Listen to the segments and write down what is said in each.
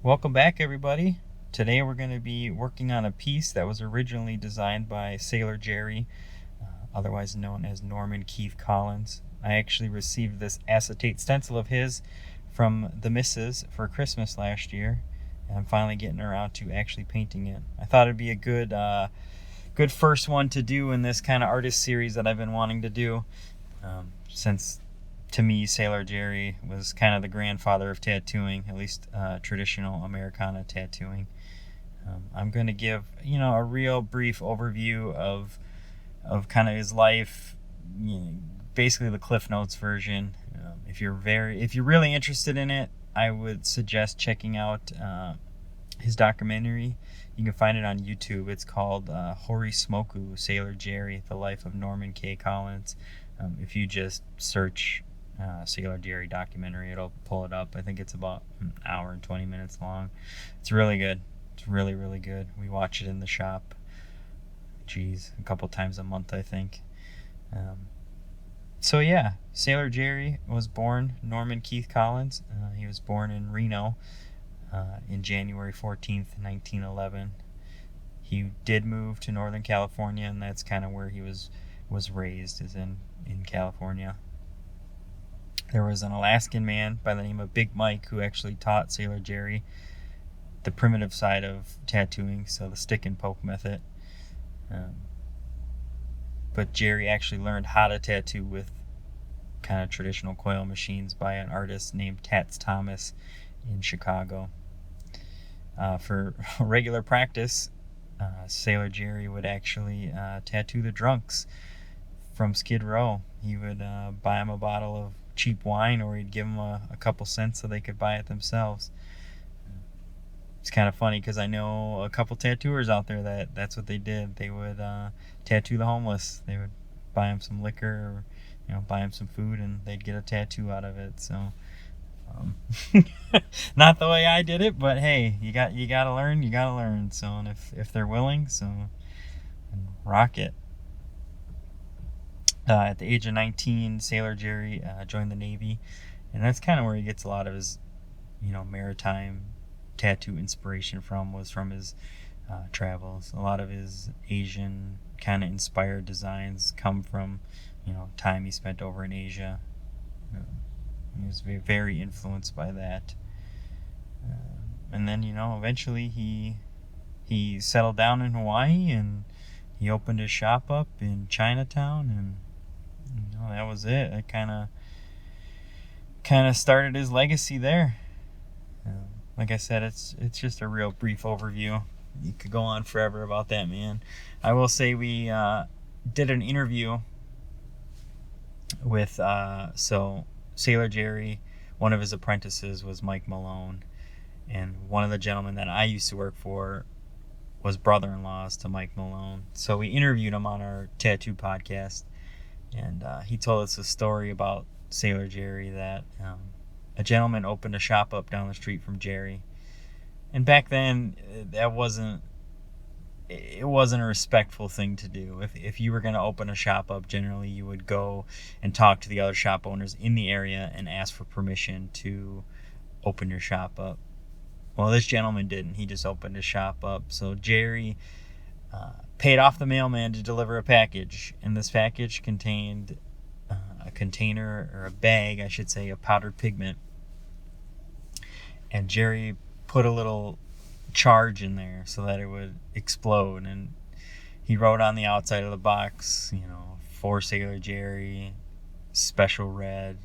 Welcome back, everybody. Today we're going to be working on a piece that was originally designed by Sailor Jerry, otherwise known as Norman Keith Collins. I actually received this acetate stencil of his from the missus for Christmas last year, and I'm finally getting around to actually painting it. I thought it'd be a good first one to do in this kind of artist series that I've been wanting to do, since to me, Sailor Jerry was kind of the grandfather of tattooing, at least traditional Americana tattooing. I'm going to give, a real brief overview of kind of his life, basically the Cliff Notes version. If you're really interested in it, I would suggest checking out his documentary. You can find it on YouTube. It's called Hori Smoku, Sailor Jerry, The Life of Norman K. Collins. If you just search Sailor Jerry documentary, it'll pull it up. I think it's about an hour and 20 minutes long. It's really good. It's really, really good. We watch it in the shop. A couple times a month, I think. Sailor Jerry was born Norman Keith Collins. He was born in Reno in January 14th, 1911. He did move to Northern California, and that's kind of where he was raised, is in California. There was an Alaskan man by the name of Big Mike who actually taught Sailor Jerry the primitive side of tattooing, so the stick and poke method. But Jerry actually learned how to tattoo with kind of traditional coil machines by an artist named Tats Thomas in Chicago. For regular practice, Sailor Jerry would actually tattoo the drunks from Skid Row. He would buy them a bottle of cheap wine, or he'd give them a couple cents so they could buy it themselves. It's kind of funny because I know a couple tattooers out there that's what they did. They would tattoo the homeless. They would buy them some liquor, or buy them some food, and they'd get a tattoo out of it. So not the way I did it, but hey, you gotta learn. So, and if they're willing, so rock it. At the age of 19, Sailor Jerry joined the Navy, and that's kind of where he gets a lot of his, maritime tattoo inspiration was from his travels. A lot of his Asian kind of inspired designs come from, time he spent over in Asia. He was very, very influenced by that. And then, eventually he settled down in Hawaii, and he opened his shop up in Chinatown, and that was it. It kind of started his legacy there. Like I said, it's just a real brief overview. You could go on forever about that man. I will say we did an interview with Sailor Jerry. One of his apprentices was Mike Malone, and one of the gentlemen that I used to work for was brother-in-laws to Mike Malone. So we interviewed him on our tattoo podcast, and he told us a story about Sailor Jerry, that a gentleman opened a shop up down the street from Jerry. And back then, it wasn't a respectful thing to do. If you were going to open a shop up, generally you would go and talk to the other shop owners in the area and ask for permission to open your shop up. Well, this gentleman didn't. He just opened his shop up. So Jerry paid off the mailman to deliver a package, and this package contained a container, or a bag, I should say, of powdered pigment. And Jerry put a little charge in there so that it would explode, and he wrote on the outside of the box, for Sailor Jerry, special red,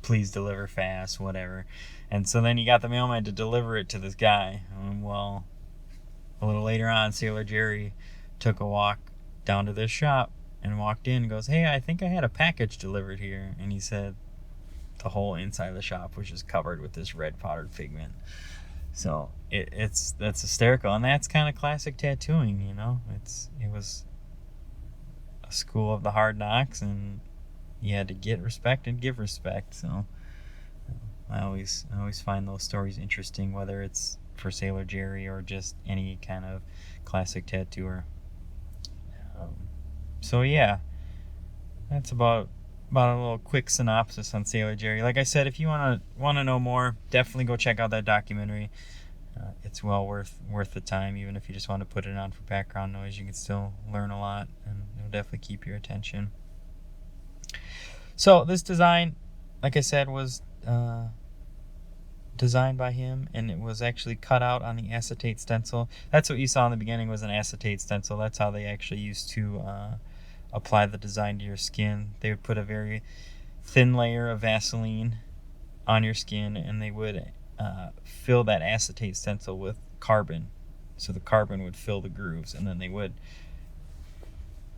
please deliver fast, whatever. And so then he got the mailman to deliver it to this guy. Well, a little later on, Sailor Jerry took a walk down to this shop and walked in and goes, "Hey, I think I had a package delivered here." And he said the whole inside of the shop was just covered with this red powdered pigment. So that's hysterical, and that's kind of classic tattooing. It was a school of the hard knocks, and you had to get respect and give respect. So I always find those stories interesting, whether it's for Sailor Jerry or just any kind of classic tattooer. That's about about a little quick synopsis on Sailor Jerry. Like I said, if you want to know more, definitely go check out that documentary. It's well worth the time. Even if you just want to put it on for background noise, you can still learn a lot, and it'll definitely keep your attention. So this design, like I said, was designed by him, and it was actually cut out on the acetate stencil. That's what you saw in the beginning, was an acetate stencil. That's how they actually used to apply the design to your skin. They would put a very thin layer of Vaseline on your skin, and they would fill that acetate stencil with carbon, so the carbon would fill the grooves, and then they would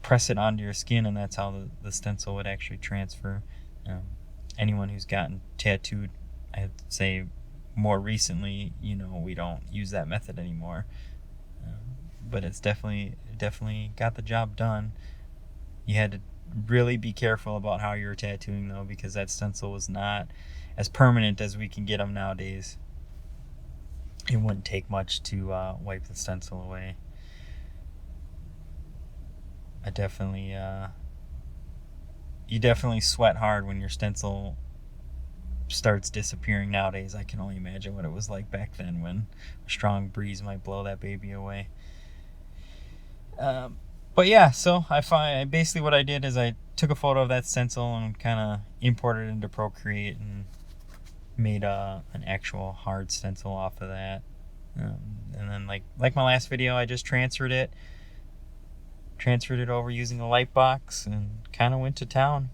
press it onto your skin, and that's how the stencil would actually transfer. Anyone who's gotten tattooed, I'd say more recently, we don't use that method anymore, but it's definitely got the job done. You had to really be careful about how you were tattooing, though, because that stencil was not as permanent as we can get them nowadays. It wouldn't take much to wipe the stencil away. You definitely sweat hard when your stencil starts disappearing nowadays. I can only imagine what it was like back then, when a strong breeze might blow that baby away. But yeah, so basically what I did is I took a photo of that stencil and kind of imported it into Procreate and made an actual hard stencil off of that. And then like my last video, I just transferred it over using a light box and kind of went to town.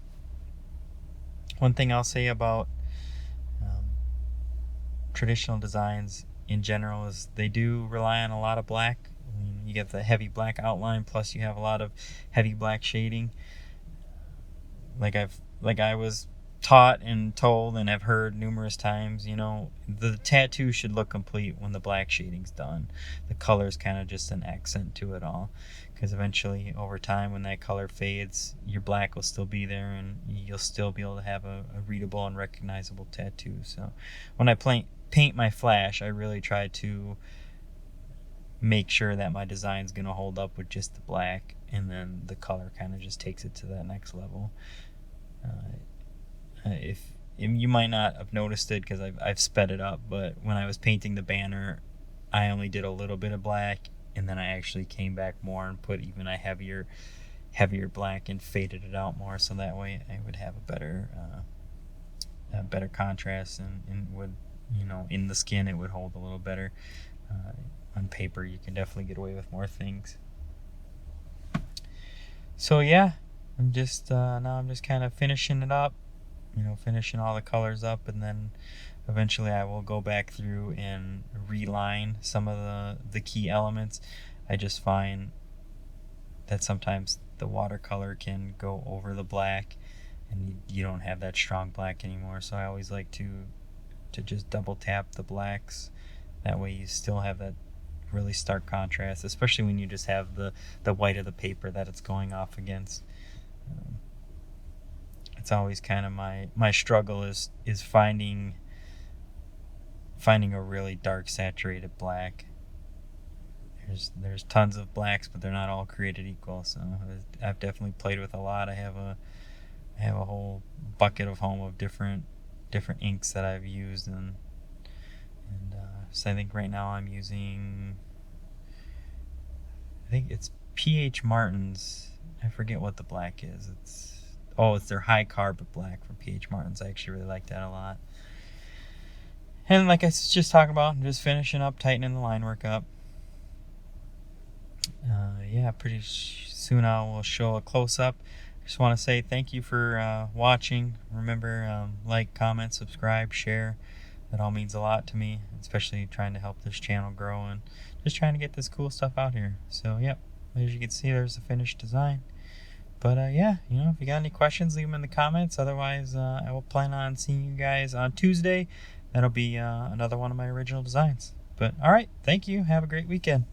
One thing I'll say about traditional designs in general is they do rely on a lot of black. You get the heavy black outline, plus you have a lot of heavy black shading. Like I was taught and told and have heard numerous times, the tattoo should look complete when the black shading's done. The color's kind of just an accent to it all, because eventually over time, when that color fades, your black will still be there, and you'll still be able to have a readable and recognizable tattoo. So when I paint my flash, I really try to make sure that my design's going to hold up with just the black, and then the color kind of just takes it to that next level. If you might not have noticed it because I've sped it up, but when I was painting the banner, I only did a little bit of black, and then I actually came back more and put even a heavier black and faded it out more, so that way I would have a better contrast, and would, in the skin it would hold a little better. On paper you can definitely get away with more things. So yeah, I'm just kind of finishing it up, finishing all the colors up, and then eventually I will go back through and reline some of the key elements. I just find that sometimes the watercolor can go over the black, and you don't have that strong black anymore, so I always like to just double tap the blacks. That way you still have that really stark contrast, especially when you just have the white of the paper that it's going off against. It's always kind of my struggle is finding a really dark saturated black. There's tons of blacks, but they're not all created equal, so I've definitely played with a lot. I have a whole bucket of home of different inks that I've used, and so I think right now I'm using, I think it's P.H. Martin's. I forget what the black is. It's their high carb black from P.H. Martin's. I actually really like that a lot. And like I was just talking about, I'm just finishing up, tightening the line work up. Pretty soon I will show a close-up. I just want to say thank you for watching. Remember, like, comment, subscribe, share. That all means a lot to me, especially trying to help this channel grow and just trying to get this cool stuff out here. So, yep, as you can see, there's the finished design. But, if you got any questions, leave them in the comments. Otherwise, I will plan on seeing you guys on Tuesday. That'll be another one of my original designs. But, all right, thank you. Have a great weekend.